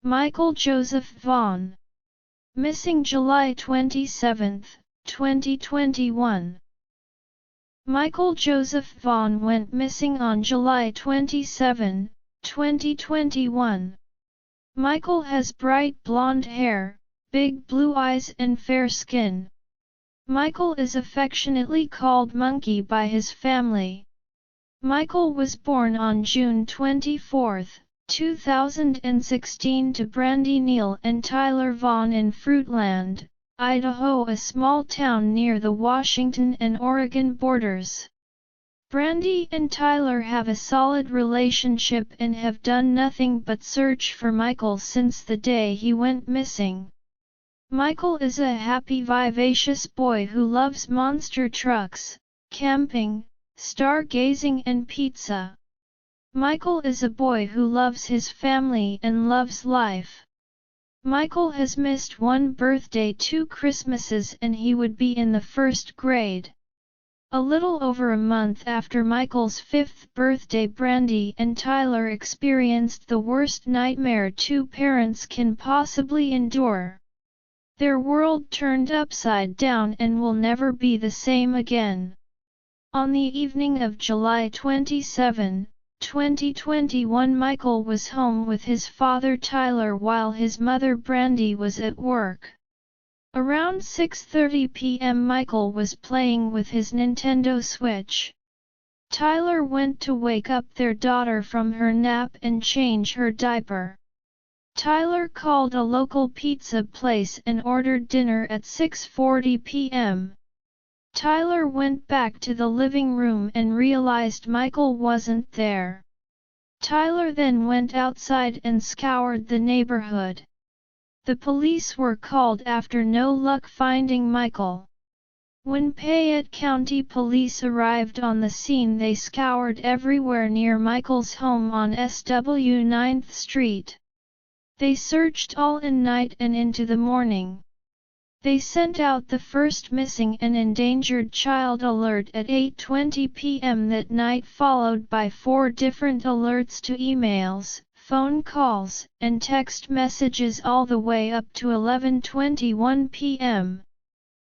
Michael Joseph Vaughan. Missing July 27, 2021. Michael Joseph Vaughan went missing on July 27, 2021. Michael has bright blonde hair, big blue eyes and fair skin. Michael is affectionately called Monkey by his family. Michael was born on June 24, 2016 to Brandy Neal and Tyler Vaughan in Fruitland, Idaho, a small town near the Washington and Oregon borders. Brandy and Tyler have a solid relationship and have done nothing but search for Michael since the day he went missing. Michael is a happy, vivacious boy who loves monster trucks, camping, stargazing and pizza. Michael is a boy who loves his family and loves life. Michael has missed one birthday, 2 Christmases, and he would be in the 1st grade. A little over a month after Michael's 5th birthday, Brandy and Tyler experienced the worst nightmare 2 parents can possibly endure. Their world turned upside down and will never be the same again. On the evening of July 27, 2021, Michael was home with his father Tyler while his mother Brandy was at work. Around 6:30 p.m. Michael was playing with his Nintendo Switch. Tyler went to wake up their daughter from her nap and change her diaper. Tyler called a local pizza place and ordered dinner at 6:40 p.m. Tyler went back to the living room and realized Michael wasn't there. Tyler then went outside and scoured the neighborhood. The police were called after no luck finding Michael. When Fayette County Police arrived on the scene, they scoured everywhere near Michael's home on SW 9th Street. They searched all night and into the morning. They sent out the first missing and endangered child alert at 8:20 p.m. that night, followed by 4 different alerts to emails, phone calls, and text messages all the way up to 11:21 p.m.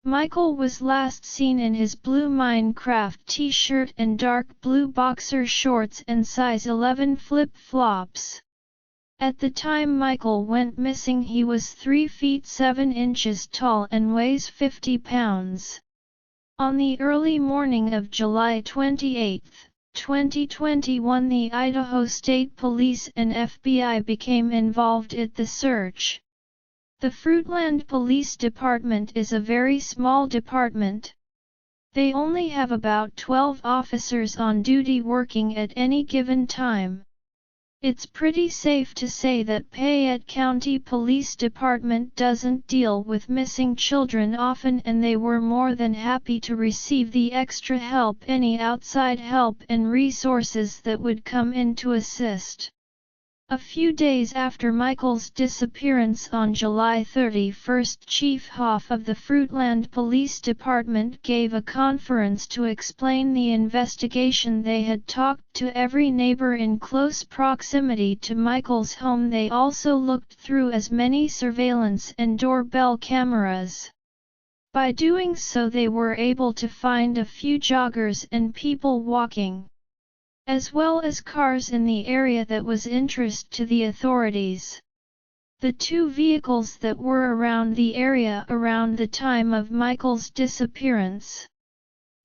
Michael was last seen in his blue Minecraft t-shirt and dark blue boxer shorts and size 11 flip-flops. At the time Michael went missing, he was 3 feet 7 inches tall and weighs 50 pounds. On the early morning of July 28, 2021, the Idaho State Police and FBI became involved in the search. The Fruitland Police Department is a very small department. They only have about 12 officers on duty working at any given time. It's pretty safe to say that Fayette County Police Department doesn't deal with missing children often, and they were more than happy to receive the extra help, any outside help and resources that would come in to assist. A few days after Michael's disappearance on July 31, Chief Hoff of the Fruitland Police Department gave a conference to explain the investigation. They had talked to every neighbor in close proximity to Michael's home. They also looked through as many surveillance and doorbell cameras. By doing so, they were able to find a few joggers and people walking, as well as cars in the area that was interest to the authorities. The 2 vehicles that were around the area around the time of Michael's disappearance.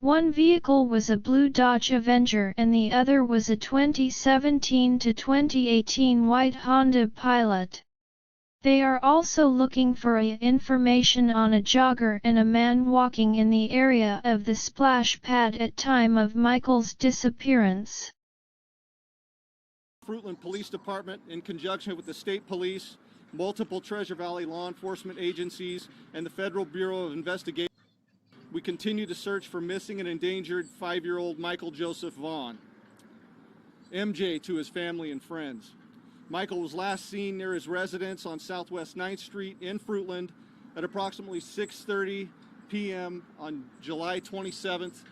One vehicle was a blue Dodge Avenger and the other was a 2017 to 2018 white Honda Pilot. They are also looking for information on a jogger and a man walking in the area of the splash pad at time of Michael's disappearance. Fruitland Police Department, in conjunction with the State Police, multiple Treasure Valley law enforcement agencies, and the Federal Bureau of Investigation, we continue to search for missing and endangered 5-year-old Michael Joseph Vaughan, MJ to his family and friends. Michael was last seen near his residence on Southwest 9th Street in Fruitland at approximately 6:30 p.m. on July 27th,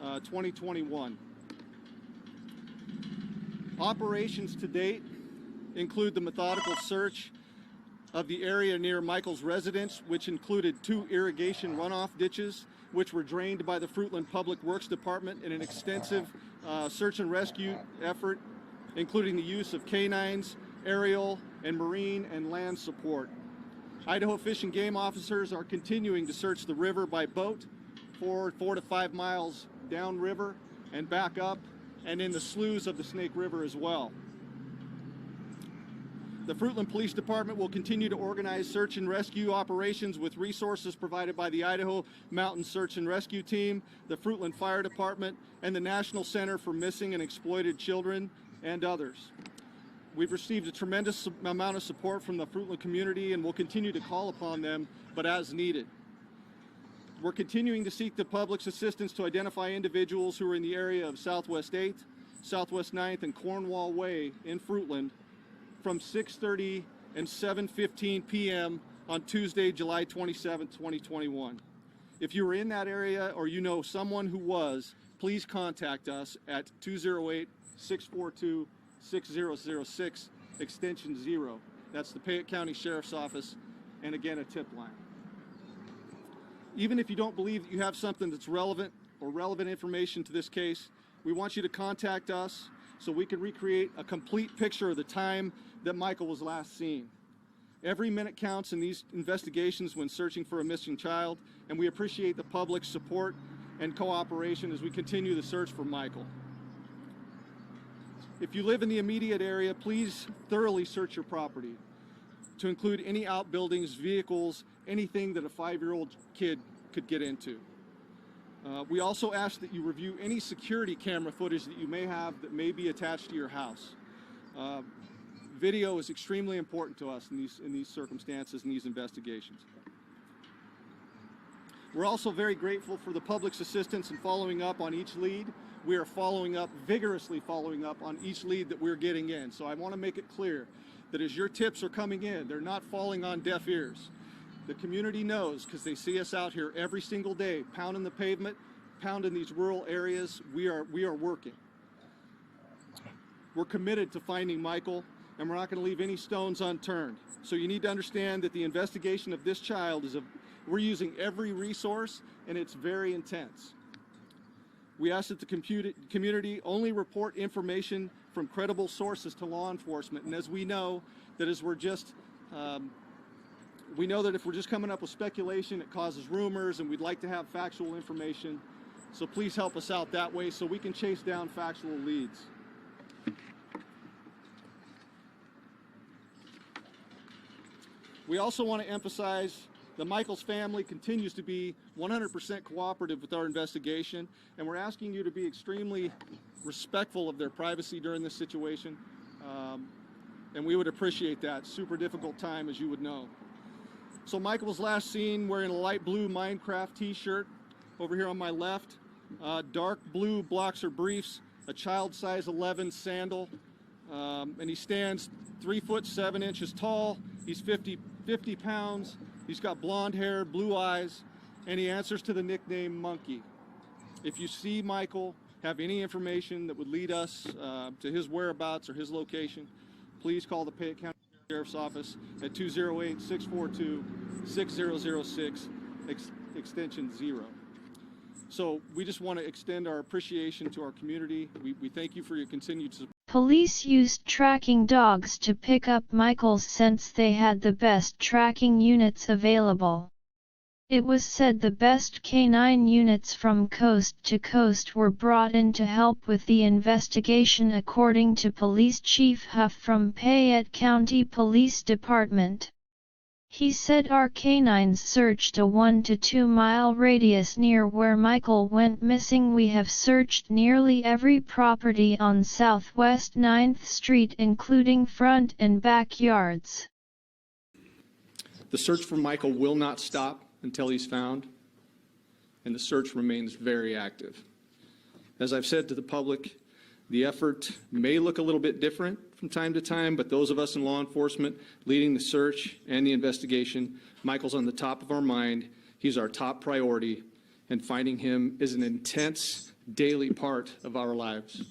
2021. Operations to date include the methodical search of the area near Michael's residence, which included 2 irrigation runoff ditches, which were drained by the Fruitland Public Works Department in an extensive search and rescue effort, including the use of canines, aerial, and marine and land support. Idaho Fish and Game officers are continuing to search the river by boat 4 to 5 miles downriver and back up, and in the sloughs of the Snake River as well. The Fruitland Police Department will continue to organize search and rescue operations with resources provided by the Idaho Mountain Search and Rescue Team, the Fruitland Fire Department, and the National Center for Missing and Exploited Children, and others. We've received a tremendous amount of support from the Fruitland community and will continue to call upon them, but as needed. We're continuing to seek the public's assistance to identify individuals who are in the area of Southwest 8th, Southwest 9th, and Cornwall Way in Fruitland from 6:30 and 7:15 p.m. on Tuesday, July 27, 2021. If you were in that area or you know someone who was, please contact us at 208-642-6006, extension 0. That's the Payette County Sheriff's Office, and again, a tip line. Even if you don't believe that you have something that's relevant or relevant information to this case, we want you to contact us so we can recreate a complete picture of the time that Michael was last seen. Every minute counts in these investigations when searching for a missing child, and we appreciate the public's support and cooperation as we continue the search for Michael. If you live in the immediate area, please thoroughly search your property to include any outbuildings, vehicles, anything that a 5-year-old kid could get into. We also ask that you review any security camera footage that you may have that may be attached to your house. Video is extremely important to us in these circumstances and these investigations. We're also very grateful for the public's assistance in following up on each lead. We are vigorously following up on each lead that we're getting in. So I want to make it clear that as your tips are coming in, they're not falling on deaf ears. The community knows because they see us out here every single day, pounding the pavement, pounding these rural areas. We are working. We're committed to finding Michael, and we're not going to leave any stones unturned. So you need to understand that the investigation of this child we're using every resource, and it's very intense. We ask that the community only report information from credible sources to law enforcement. And as we know, that as we know that if we're just coming up with speculation, it causes rumors, and we'd like to have factual information. So please help us out that way so we can chase down factual leads. We also want to emphasize that Michael's family continues to be 100% cooperative with our investigation, and we're asking you to be extremely respectful of their privacy during this situation, and we would appreciate that. Super difficult time, as you would know. So Michael was last seen wearing a light blue Minecraft t-shirt over here on my left, dark blue boxer briefs, a child size 11 sandal, and he stands 3'7" tall. He's 50 pounds. He's got blonde hair, blue eyes, and he answers to the nickname Monkey. If you see Michael, have any information that would lead us to his whereabouts or his location, please call the Payette County Sheriff's Office at 208-642-6006, extension 0. So we just want to extend our appreciation to our community. We thank you for your continued support. Police used tracking dogs to pick up Michael since they had the best tracking units available. It was said the best canine units from coast to coast were brought in to help with the investigation, according to Police Chief Huff from Payette County Police Department. He said our canines searched a 1 to 2 mile radius near where Michael went missing. We have searched nearly every property on Southwest 9th Street, including front and backyards. The search for Michael will not stop until he's found, and the search remains very active. As I've said to the public, the effort may look a little bit different from time to time, but those of us in law enforcement leading the search and the investigation, Michael's on the top of our mind. He's our top priority, and finding him is an intense daily part of our lives.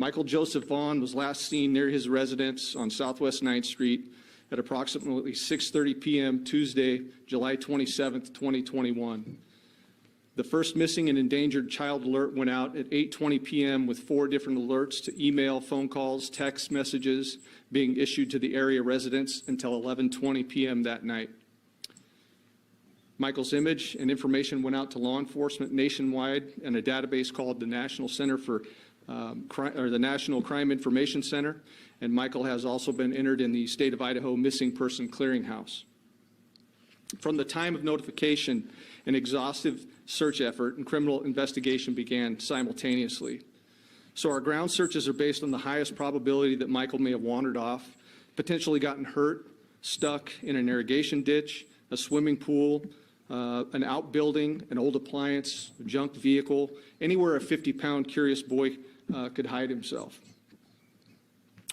Michael Joseph Vaughan was last seen near his residence on Southwest 9th Street at approximately 6:30 p.m. Tuesday, July 27, 2021. The first missing and endangered child alert went out at 8:20 p.m. with 4 different alerts to email, phone calls, text messages being issued to the area residents until 11:20 p.m. that night. Michael's image and information went out to law enforcement nationwide and a database called the National Center for the National Crime Information Center, and Michael has also been entered in the State of Idaho Missing Person Clearinghouse. From the time of notification, an exhaustive search effort and criminal investigation began simultaneously. So our ground searches are based on the highest probability that Michael may have wandered off, potentially gotten hurt, stuck in an irrigation ditch, a swimming pool, an outbuilding, an old appliance, a junk vehicle, anywhere a 50-pound curious boy could hide himself.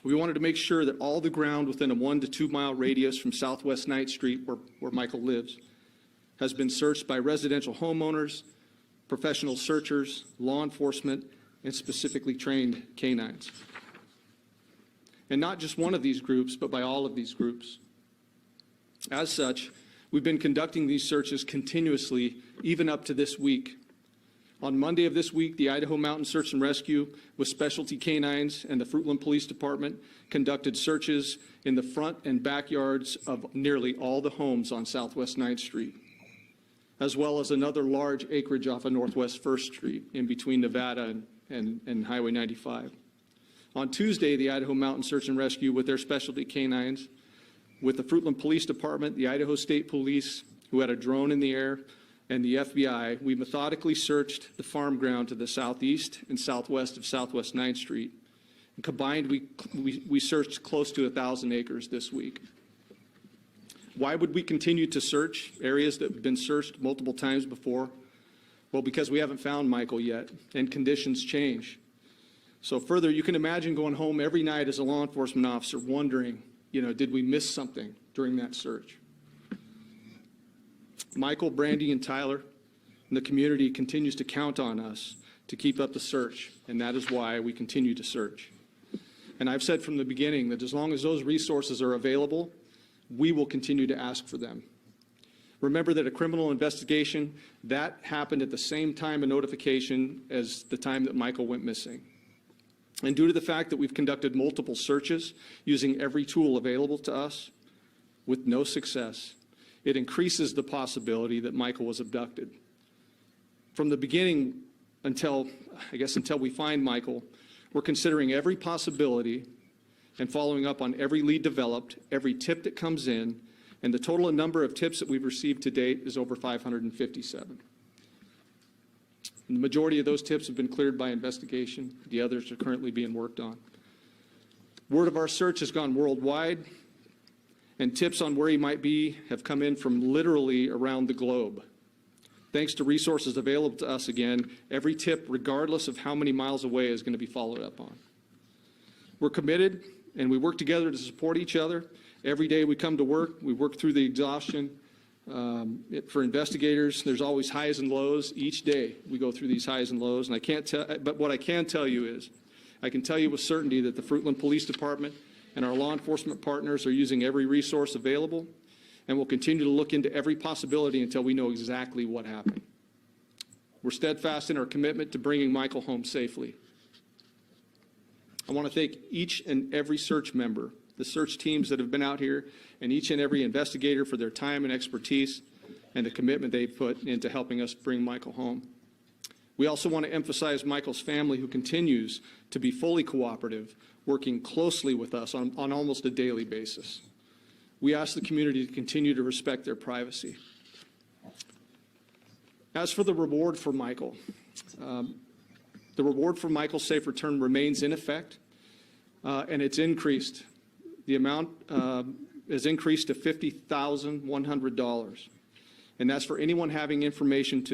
We wanted to make sure that all the ground within a 1 to 2 mile radius from Southwest 9th Street, where Michael lives, has been searched by residential homeowners, professional searchers, law enforcement, and specifically trained canines. And not just one of these groups, but by all of these groups. As such, we've been conducting these searches continuously, even up to this week. On Monday of this week, the Idaho Mountain Search and Rescue with specialty canines and the Fruitland Police Department conducted searches in the front and backyards of nearly all the homes on Southwest 9th Street, as well as another large acreage off of Northwest 1st Street in between Nevada and Highway 95. On Tuesday, the Idaho Mountain Search and Rescue with their specialty canines, with the Fruitland Police Department, the Idaho State Police, who had a drone in the air, and the FBI, we methodically searched the farm ground to the southeast and southwest of Southwest 9th Street. And combined, we searched close to 1,000 acres this week. Why would we continue to search areas that have been searched multiple times before? Well, because we haven't found Michael yet, and conditions change. So further, you can imagine going home every night as a law enforcement officer wondering, did we miss something during that search? Michael, Brandy, and Tyler and the community continues to count on us to keep up the search, and that is why we continue to search. And I've said from the beginning that as long as those resources are available, we will continue to ask for them. Remember that a criminal investigation, that happened at the same time of notification as the time that Michael went missing. And due to the fact that we've conducted multiple searches using every tool available to us with no success, it increases the possibility that Michael was abducted. From the beginning until we find Michael, we're considering every possibility and following up on every lead developed, every tip that comes in, and the total number of tips that we've received to date is over 557. And the majority of those tips have been cleared by investigation. The others are currently being worked on. Word of our search has gone worldwide, and tips on where he might be have come in from literally around the globe. Thanks to resources available to us again, every tip, regardless of how many miles away, is going to be followed up on. We're committed, and we work together to support each other. Every day we come to work, we work through the exhaustion. For investigators, there's always highs and lows. Each day we go through these highs and lows, and I can't tell, but what I can tell you is, I can tell you with certainty that the Fruitland Police Department and our law enforcement partners are using every resource available, and will continue to look into every possibility until we know exactly what happened. We're steadfast in our commitment to bringing Michael home safely. I want to thank each and every search member, the search teams that have been out here, and each and every investigator for their time and expertise and the commitment they've put into helping us bring Michael home. We also want to emphasize Michael's family, who continues to be fully cooperative, working closely with us on almost a daily basis. We ask the community to continue to respect their privacy. As for the reward for Michael, the reward for Michael's safe return remains in effect, and it's increased. The amount is increased to $50,100, and that's for anyone having information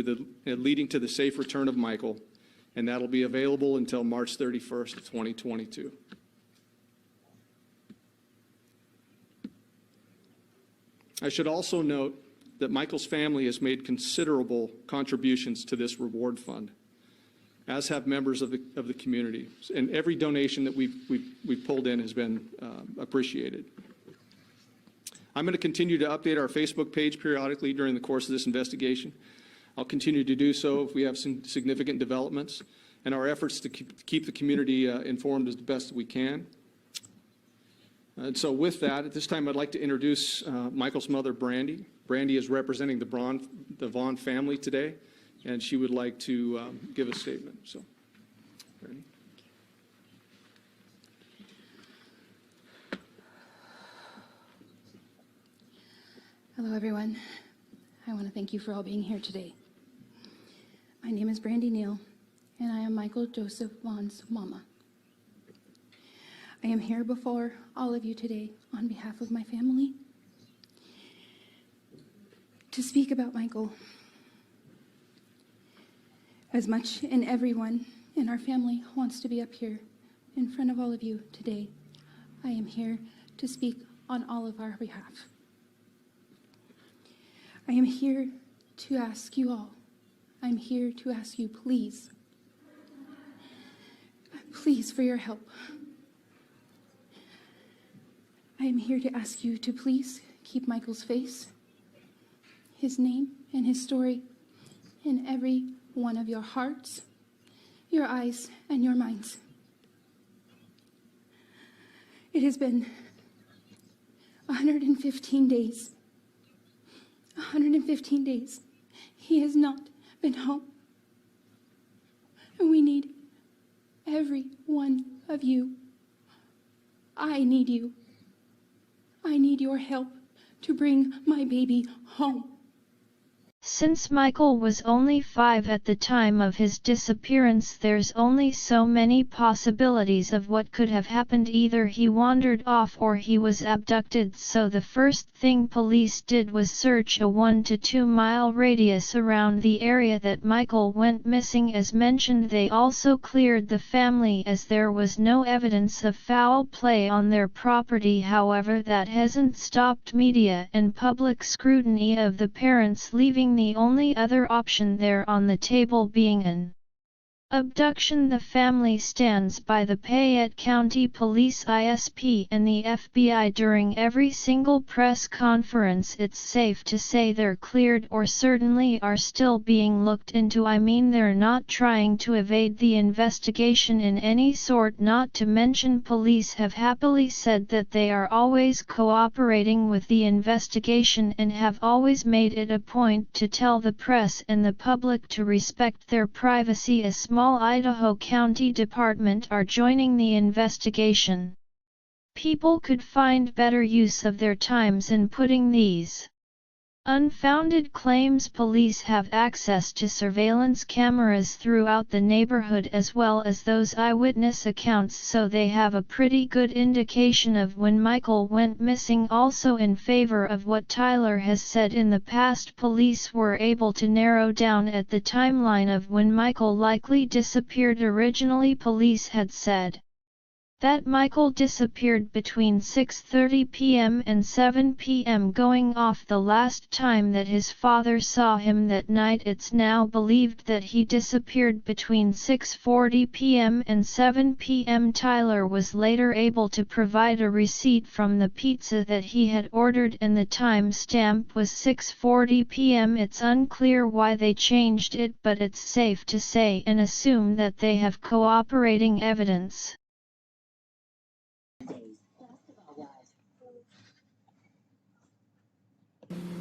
leading to the safe return of Michael, and that'll be available until March 31st, 2022. I should also note that Michael's family has made considerable contributions to this reward fund. as have members of the community. And every donation that we've pulled in has been appreciated. I'm going to continue to update our Facebook page periodically during the course of this investigation. I'll continue to do so if we have some significant developments, and our efforts to keep the community informed as the best we can. And so with that, at this time, I'd like to introduce Michael's mother, Brandy. Brandy is representing the Vaughan family today, and she would like to give a statement. So, Brandy. Hello, everyone. I want to thank you for all being here today. My name is Brandy Neal, and I am Michael Joseph Vaughan's mama. I am here before all of you today on behalf of my family to speak about Michael. As much and everyone in our family wants to be up here in front of all of you today, I am here to speak on all of our behalf. I am here to ask you all, I'm here to ask you, please for your help. I am here to ask you to please keep Michael's face, his name, and his story in every one of your hearts, your eyes, and your minds. It has been 115 days. 115 days. He has not been home. And we need every one of you. I need you. I need your help to bring my baby home. Since Michael was only 5 at the time of his disappearance, there's only so many possibilities of what could have happened. Either he wandered off or he was abducted, so the first thing police did was search a 1 to 2 mile radius around the area that Michael went missing. As mentioned, they also cleared the family as there was no evidence of foul play on their property. However, that hasn't stopped media and public scrutiny of the parents, leaving the only other option there on the table being an abduction. The family stands by the Payette County Police ISP and the FBI during every single press conference. It's safe to say they're cleared or certainly are still being looked into. I mean, they're not trying to evade the investigation in any sort, not to mention police have happily said that they are always cooperating with the investigation and have always made it a point to tell the press and the public to respect their privacy. A small Idaho County Department are joining the investigation. People could find better use of their times in putting these unfounded claims. Police have access to surveillance cameras throughout the neighborhood as well as those eyewitness accounts, so they have a pretty good indication of when Michael went missing. Also, in favor of what Tyler has said in the past, police were able to narrow down at the timeline of when Michael likely disappeared. Originally, police had said that Michael disappeared between 6:30 p.m. and 7 p.m. going off the last time that his father saw him that night. It's now believed that he disappeared between 6:40 p.m. and 7 p.m. Tyler was later able to provide a receipt from the pizza that he had ordered and the time stamp was 6:40 p.m. It's unclear why they changed it, but it's safe to say and assume that they have cooperating evidence.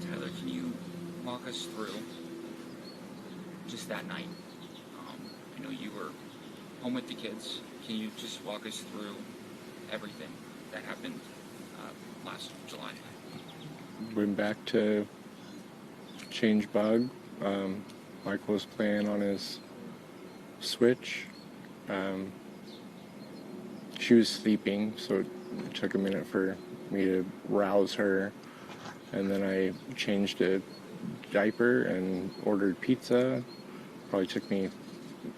Tyler, can you walk us through just that night? I know you were home with the kids. Can you just walk us through everything that happened last July? Went back to change bug. Michael was playing on his Switch. She was sleeping, so it took a minute for me to rouse her. And then I changed a diaper and ordered pizza. Probably took me,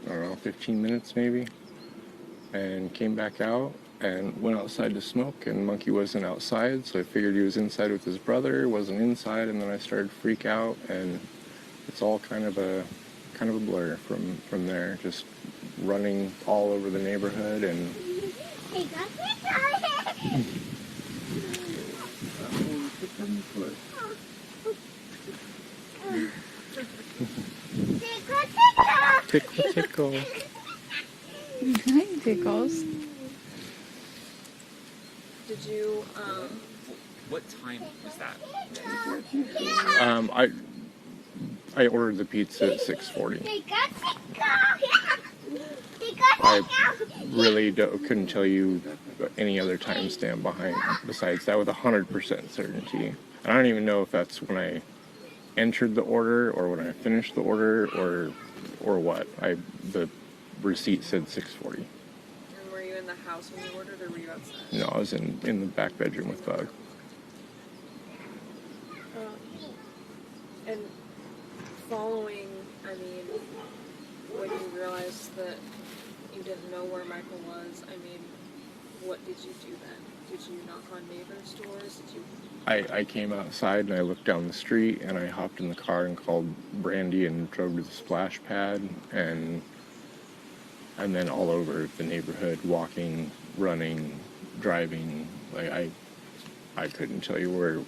I don't know, 15 minutes maybe. And came back out and went outside to smoke, and Monkey wasn't outside, so I figured he was inside with his brother, wasn't inside, and then I started to freak out, and it's all kind of a kind of a blur from there, just running all over the neighborhood and tickle tickle. Hi, Tickles. Did you, what time was that? I ordered the pizza at 6:40. I really couldn't tell you any other timestamp besides that with 100% certainty. And I don't even know if that's when I entered the order or when I finished the order or what. The receipt said 6:40. And were you in the house when you ordered, or were you outside? No, I was in the back bedroom with Bug. And following, I mean, when you realized that you didn't know where Michael was, I mean, what did you do then? Did you knock on neighbors' doors? Did you? I came outside and I looked down the street and I hopped in the car and called Brandy and drove to the splash pad and then all over the neighborhood, walking, running, driving. Like I couldn't tell you where.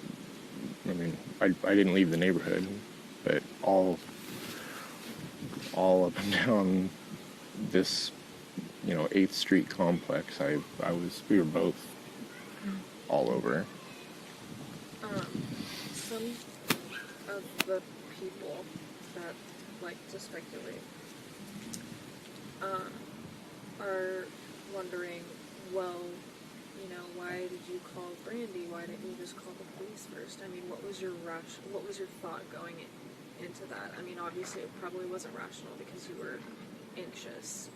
I mean, I didn't leave the neighborhood, but all up and down this, 8th Street complex, we were both all over. Some of the people that like to speculate are wondering, well, why did you call Brandy? Why didn't you just call the police first? I mean, what was your thought going into that? I mean, obviously it probably wasn't rational because you were anxious.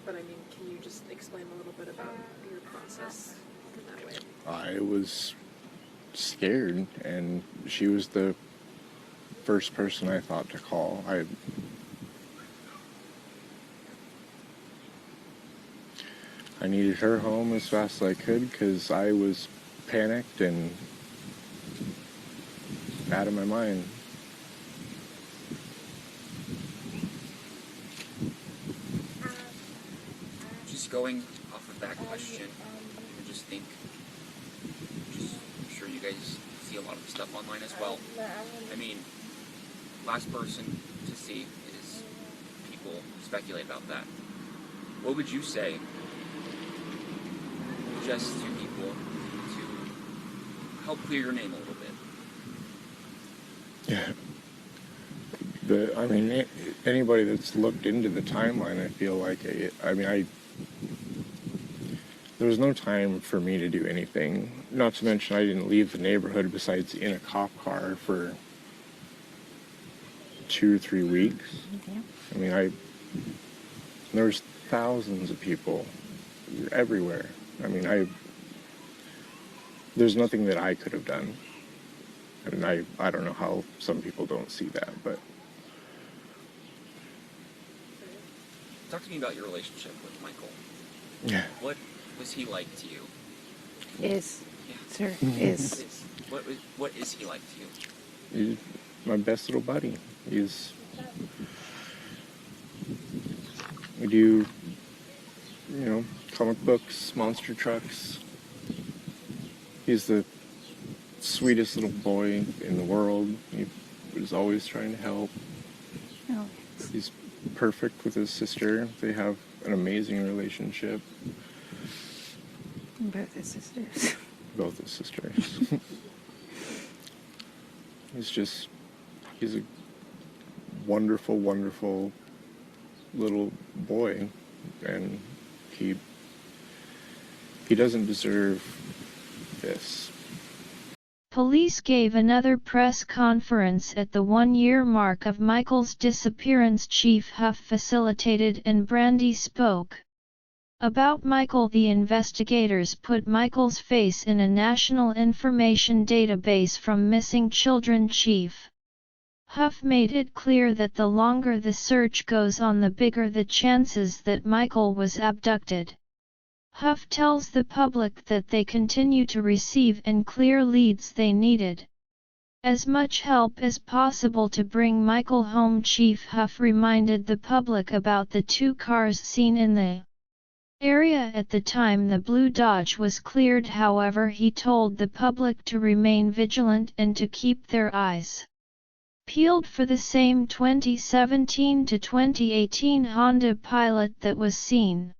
But I mean, can you just explain a little bit about your process in that way? I was scared, and she was the first person I thought to call. I needed her home as fast as I could because I was panicked and out of my mind. Just going off of that question, I just think, I'm sure you guys see a lot of stuff online as well. I mean, last person to see is people speculate about that. What would you say just to people to help clear your name a little bit? Yeah. Anybody that's looked into the timeline, I feel like, there was no time for me to do anything. Not to mention I didn't leave the neighborhood besides in a cop car for 2 or 3 weeks. Yeah. There's thousands of people everywhere. There's nothing that I could have done. I don't know how some people don't see that, but. Talk to me about your relationship with Michael. Yeah. What was he like to you? Is. Yeah. Sir, is. What is he like to you? He's my best little buddy. We do, comic books, monster trucks. He's the sweetest little boy in the world. He was always trying to help. Oh. He's perfect with his sister. They have an amazing relationship. Both his sisters. Both his sisters. He's a wonderful, wonderful little boy, and he doesn't deserve this. Police gave another press conference at the 1-year mark of Michael's disappearance. Chief Huff facilitated and Brandy spoke. About Michael, the investigators put Michael's face in a national information database from missing children. Chief Huff made it clear that the longer the search goes on, the bigger the chances that Michael was abducted. Huff tells the public that they continue to receive and clear leads they needed. as much help as possible to bring Michael home. Chief Huff reminded the public about the 2 cars seen in the area at the time the blue Dodge was cleared. However, he told the public to remain vigilant and to keep their eyes peeled for the same 2017 to 2018 Honda Pilot that was seen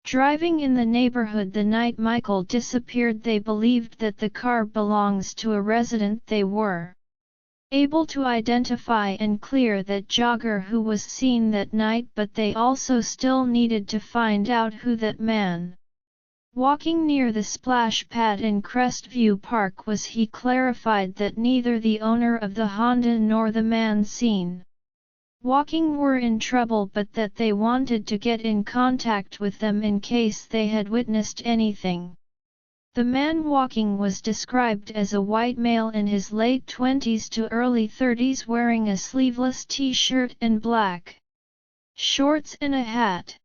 driving in the neighborhood the night Michael disappeared. They believed that the car belongs to a resident. They were able to identify and clear that jogger who was seen that night, but they also still needed to find out who that man walking near the splash pad in Crestview Park was. He clarified that neither the owner of the Honda nor the man seen walking were in trouble, but that they wanted to get in contact with them in case they had witnessed anything. The man walking was described as a white male in his late 20s to early 30s, wearing a sleeveless t-shirt and black shorts and a hat.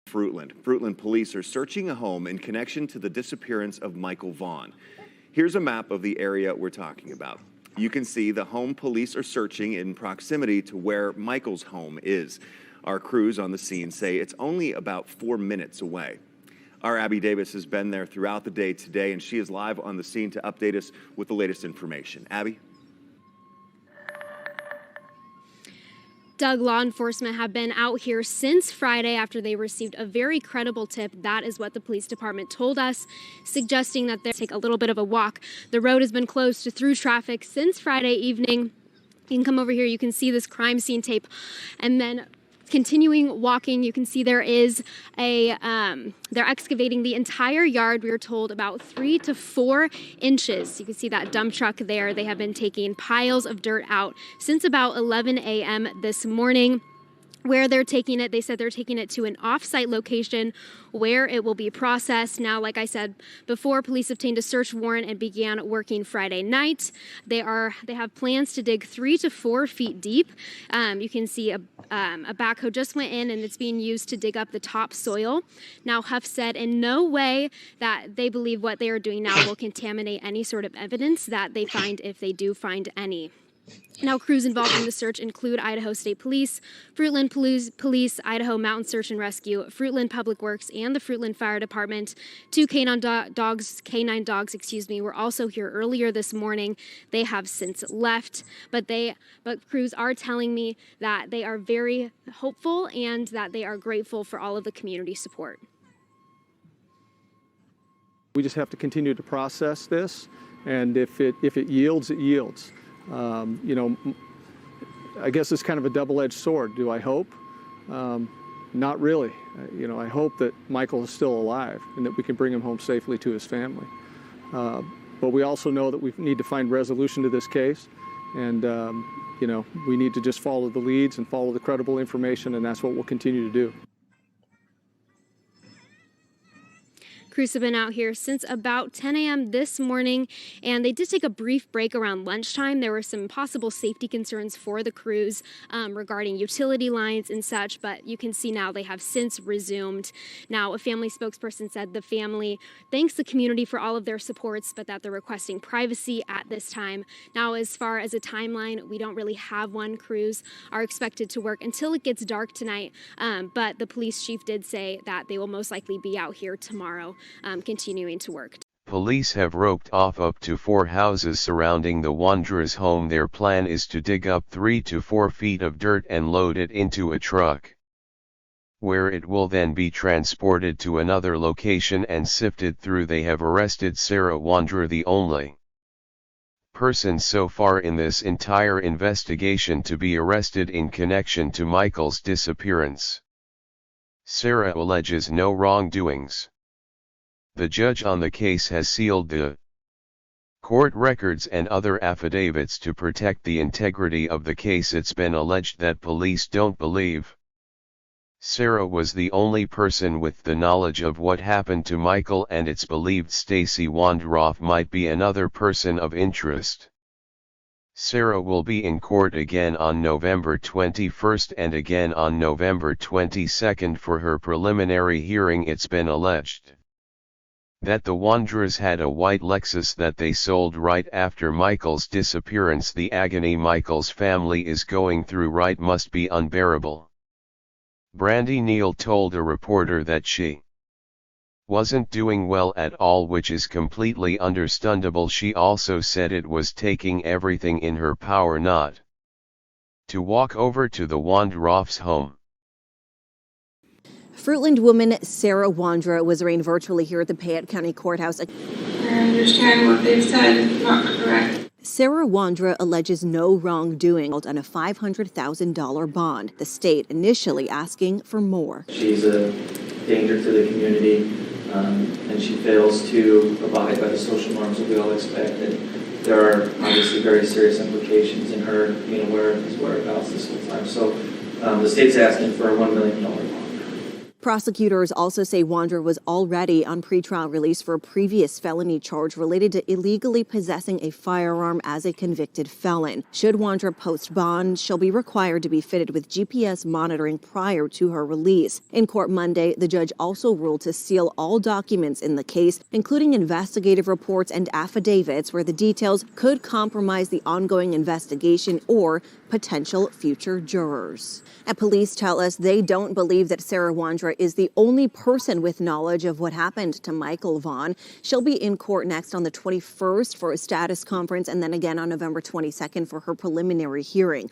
Fruitland police are searching a home in connection to the disappearance of Michael Vaughan. Here's a map of the area we're talking about. You can see the home police are searching in proximity to where Michael's home is. Our crews on the scene say it's only about 4 minutes away. Our Abby Davis has been there throughout the day today, and she is live on the scene to update us with the latest information. Abby? Doug, law enforcement have been out here since Friday after they received a very credible tip. That is what the police department told us, suggesting that they take a little bit of a walk. The road has been closed to through traffic since Friday evening. You can come over here, you can see this crime scene tape, and then continuing walking, you can see there is they're excavating the entire yard. We were told about 3 to 4 inches. You can see that dump truck there. They have been taking piles of dirt out since about 11 a.m. this morning. Where they're taking it, they said they're taking it to an off-site location where it will be processed. Now, like I said before, police obtained a search warrant and began working Friday night. They have plans to dig 3 to 4 feet deep. You can see a backhoe just went in and it's being used to dig up the top soil. Now, Huff said in no way that they believe what they are doing now will contaminate any sort of evidence that they find, if they do find any. Now, crews involved in the search include Idaho State Police, Fruitland Police, Idaho Mountain Search and Rescue, Fruitland Public Works, and the Fruitland Fire Department. 2 canine dogs, were also here earlier this morning. They have since left, but crews are telling me that they are very hopeful and that they are grateful for all of the community support. We just have to continue to process this, and if it yields, it yields. I guess it's kind of a double-edged sword. Do I hope? Not really. I hope that Michael is still alive and that we can bring him home safely to his family. But we also know that we need to find resolution to this case, and we need to just follow the leads and follow the credible information, and that's what we'll continue to do. Crews have been out here since about 10 a.m. this morning, and they did take a brief break around lunchtime. There were some possible safety concerns for the crews regarding utility lines and such, but you can see now they have since resumed. Now, a family spokesperson said the family thanks the community for all of their supports, but that they're requesting privacy at this time. Now, as far as a timeline, we don't really have one. Crews are expected to work until it gets dark tonight, but the police chief did say that they will most likely be out here tomorrow. Continuing to work. Police have roped off up to 4 houses surrounding the Wanderers' home. Their plan is to dig up 3 to 4 feet of dirt and load it into a truck, where it will then be transported to another location and sifted through. They have arrested Sarah Wanderer, the only person so far in this entire investigation to be arrested in connection to Michael's disappearance. Sarah alleges no wrongdoings. The judge on the case has sealed the court records and other affidavits to protect the integrity of the case. It's been alleged that police don't believe Sarah was the only person with the knowledge of what happened to Michael, and it's believed Stacy Wandroff might be another person of interest. Sarah will be in court again on November 21st and again on November 22nd for her preliminary hearing, it's been alleged. that the Wanderers had a white Lexus that they sold right after Michael's disappearance. The agony Michael's family is going through right must be unbearable. Brandy Neal told a reporter that she wasn't doing well at all, which is completely understandable. She also said it was taking everything in her power not to walk over to the Wanderers' home. Fruitland woman Sarah Wandra was arraigned virtually here at the Payette County Courthouse. I understand what they've said is not correct. Sarah Wandra alleges no wrongdoing on a $500,000 bond, the state initially asking for more. She's a danger to the community, and she fails to abide by the social norms that we all expect. And there are obviously very serious implications in her being aware of his whereabouts this whole time. So the state's asking for a $1 million bond. Prosecutors also say Wandra was already on pretrial release for a previous felony charge related to illegally possessing a firearm as a convicted felon. Should Wandra post bond, she'll be required to be fitted with GPS monitoring prior to her release. In court Monday, the judge also ruled to seal all documents in the case, including investigative reports and affidavits where the details could compromise the ongoing investigation or potential future jurors. And police tell us they don't believe that Sarah Wandra is the only person with knowledge of what happened to Michael Vaughan. She'll be in court next on the 21st for a status conference and then again on November 22nd for her preliminary hearing.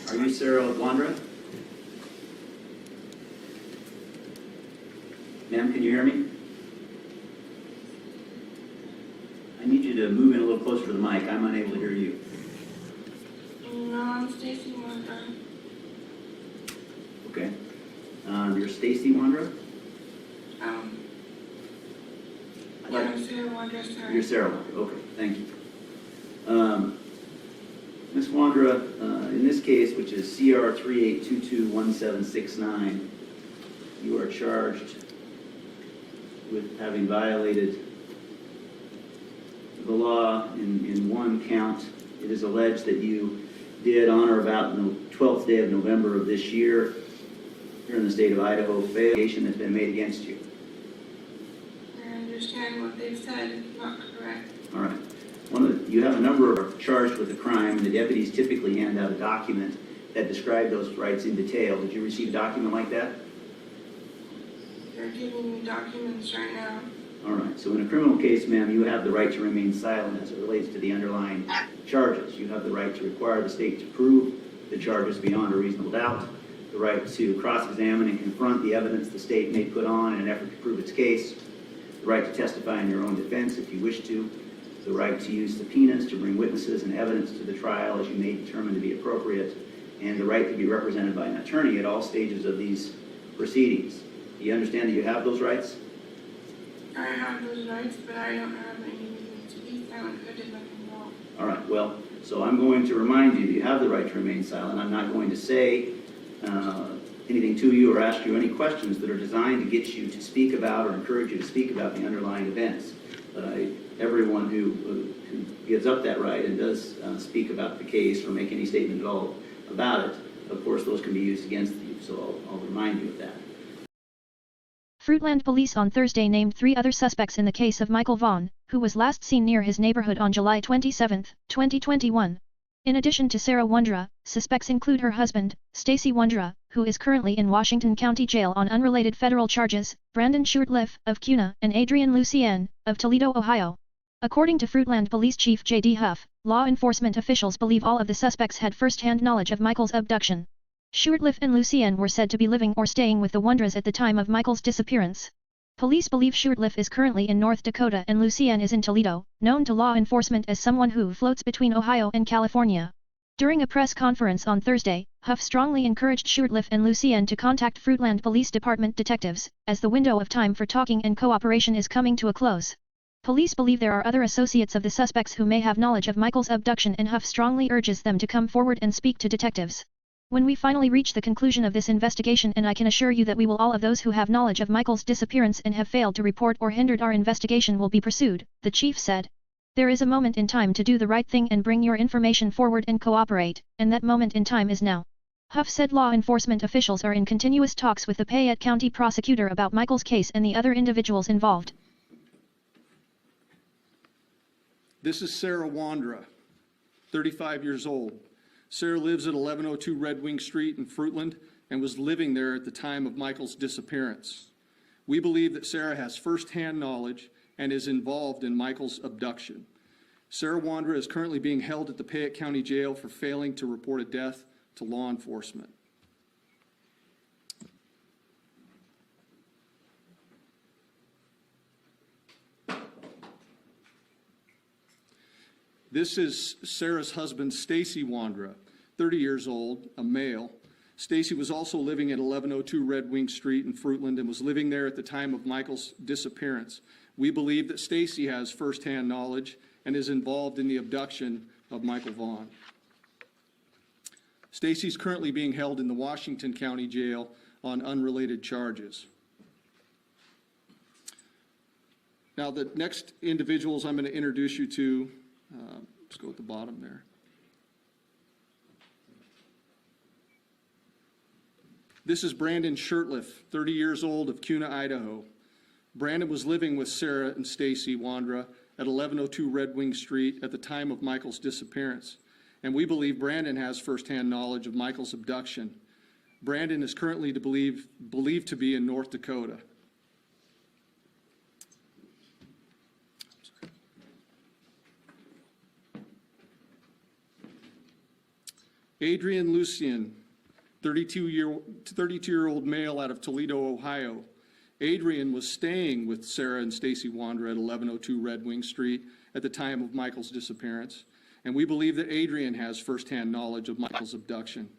Are you Sarah Wandra? Ma'am, can you hear me? I need you to move in a little closer to the mic. I'm unable to hear you. No, I'm Stacy Wandra. Okay. You're Stacy Wandra? Yeah, I'm Sarah Wandra, sorry. You're Sarah Wandra. Okay, thank you. Ms. Wandra, in this case, which is CR 38221769, you are charged with having violated the law in one count. It is alleged that you did on or about the 12th day of November of this year here in the state of Idaho, allegation has been made against you. I understand what they've said is not correct. All right. You have a number of charged with a crime, and the deputies typically hand out a document that describe those rights in detail. Did you receive a document like that? They're giving me documents right now. All right. So in a criminal case, ma'am, you have the right to remain silent as it relates to the underlying charges. You have the right to require the state to prove the charges beyond a reasonable doubt, the right to cross-examine and confront the evidence the state may put on in an effort to prove its case, the right to testify in your own defense if you wish to, the right to use subpoenas to bring witnesses and evidence to the trial as you may determine to be appropriate, and the right to be represented by an attorney at all stages of these proceedings. Do you understand that you have those rights? I have those rights, but I don't have any reason to be silent. I did nothing wrong. All right, well, so I'm going to remind you that you have the right to remain silent. I'm not going to say anything to you or ask you any questions that are designed to get you to speak about or encourage you to speak about the underlying events. Everyone who gives up that right and does speak about the case or make any statement at all about it, of course, those can be used against you, so I'll remind you of that. Fruitland police on Thursday named 3 other suspects in the case of Michael Vaughan, who was last seen near his neighborhood on July 27, 2021. In addition to Sarah Wandra, suspects include her husband, Stacy Wandra, who is currently in Washington County Jail on unrelated federal charges, Brandon Shurtleff, of Kuna, and Adrian Lucien, of Toledo, Ohio. According to Fruitland Police Chief J.D. Huff, law enforcement officials believe all of the suspects had first-hand knowledge of Michael's abduction. Shurtleff and Lucien were said to be living or staying with the Wandras at the time of Michael's disappearance. Police believe Shurtleff is currently in North Dakota and Lucien is in Toledo, known to law enforcement as someone who floats between Ohio and California. During a press conference on Thursday, Huff strongly encouraged Shurtleff and Lucien to contact Fruitland Police Department detectives, as the window of time for talking and cooperation is coming to a close. Police believe there are other associates of the suspects who may have knowledge of Michael's abduction, and Huff strongly urges them to come forward and speak to detectives. When we finally reach the conclusion of this investigation, and I can assure you that we will, all of those who have knowledge of Michael's disappearance and have failed to report or hindered our investigation will be pursued, the chief said. There is a moment in time to do the right thing and bring your information forward and cooperate, and that moment in time is now. Huff said law enforcement officials are in continuous talks with the Payette County prosecutor about Michael's case and the other individuals involved. This is Sarah Wandra, 35 years old. Sarah lives at 1102 Red Wing Street in Fruitland and was living there at the time of Michael's disappearance. We believe that Sarah has firsthand knowledge and is involved in Michael's abduction. Sarah Wandra is currently being held at the Payette County Jail for failing to report a death to law enforcement. This is Sarah's husband, Stacy Wandra, 30 years old, a male. Stacy was also living at 1102 Red Wing Street in Fruitland and was living there at the time of Michael's disappearance. We believe that Stacy has firsthand knowledge and is involved in the abduction of Michael Vaughan. Stacy's currently being held in the Washington County Jail on unrelated charges. Now, the next individuals I'm going to introduce you to, let's go at the bottom there. This is Brandon Shirtliff, 30 years old, of Kuna, Idaho. Brandon was living with Sarah and Stacy Wandra at 1102 Red Wing Street at the time of Michael's disappearance, and we believe Brandon has firsthand knowledge of Michael's abduction. Brandon is currently believed to be in North Dakota. Adrian Lucien, 32-year-old male out of Toledo, Ohio. Adrian was staying with Sarah and Stacy Wandra at 1102 Red Wing Street at the time of Michael's disappearance, and we believe that Adrian has firsthand knowledge of Michael's abduction.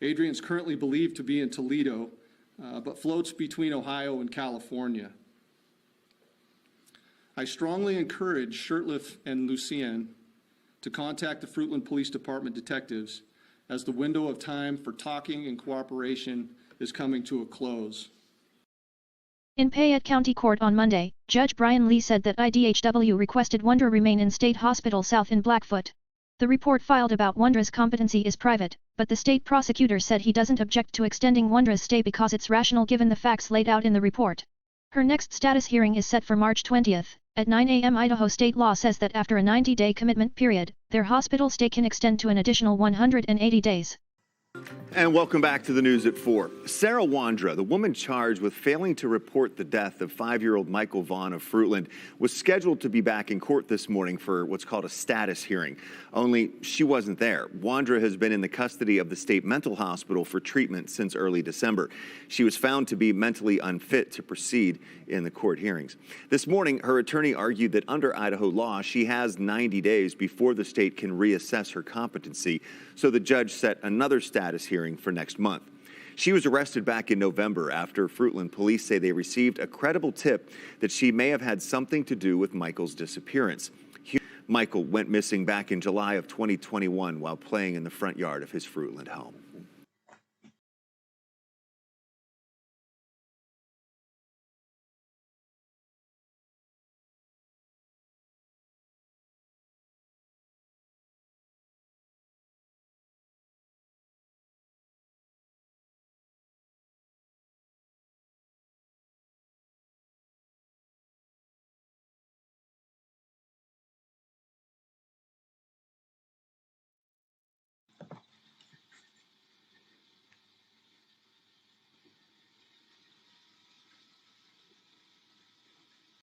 Adrian is currently believed to be in Toledo, but floats between Ohio and California. I strongly encourage Shirtliff and Lucien to contact the Fruitland Police Department detectives as the window of time for talking and cooperation is coming to a close. In Payette County Court on Monday, Judge Brian Lee said that IDHW requested Wandra remain in State Hospital South in Blackfoot. The report filed about Wandra's competency is private, but the state prosecutor said he doesn't object to extending Wandra's stay because it's rational given the facts laid out in the report. Her next status hearing is set for March 20th. At 9 a.m. Idaho state law says that after a 90-day commitment period, their hospital stay can extend to an additional 180 days. And welcome back to the news at 4. Sarah Wandra, the woman charged with failing to report the death of 5-year-old Michael Vaughan of Fruitland, was scheduled to be back in court this morning for what's called a status hearing. Only she wasn't there. Wandra has been in the custody of the state mental hospital for treatment since early December. She was found to be mentally unfit to proceed in the court hearings. This morning, her attorney argued that under Idaho law, she has 90 days before the state can reassess her competency, so the judge set another status hearing for next month. She was arrested back in November after Fruitland police say they received a credible tip that she may have had something to do with Michael's disappearance. Michael went missing back in July of 2021 while playing in the front yard of his Fruitland home.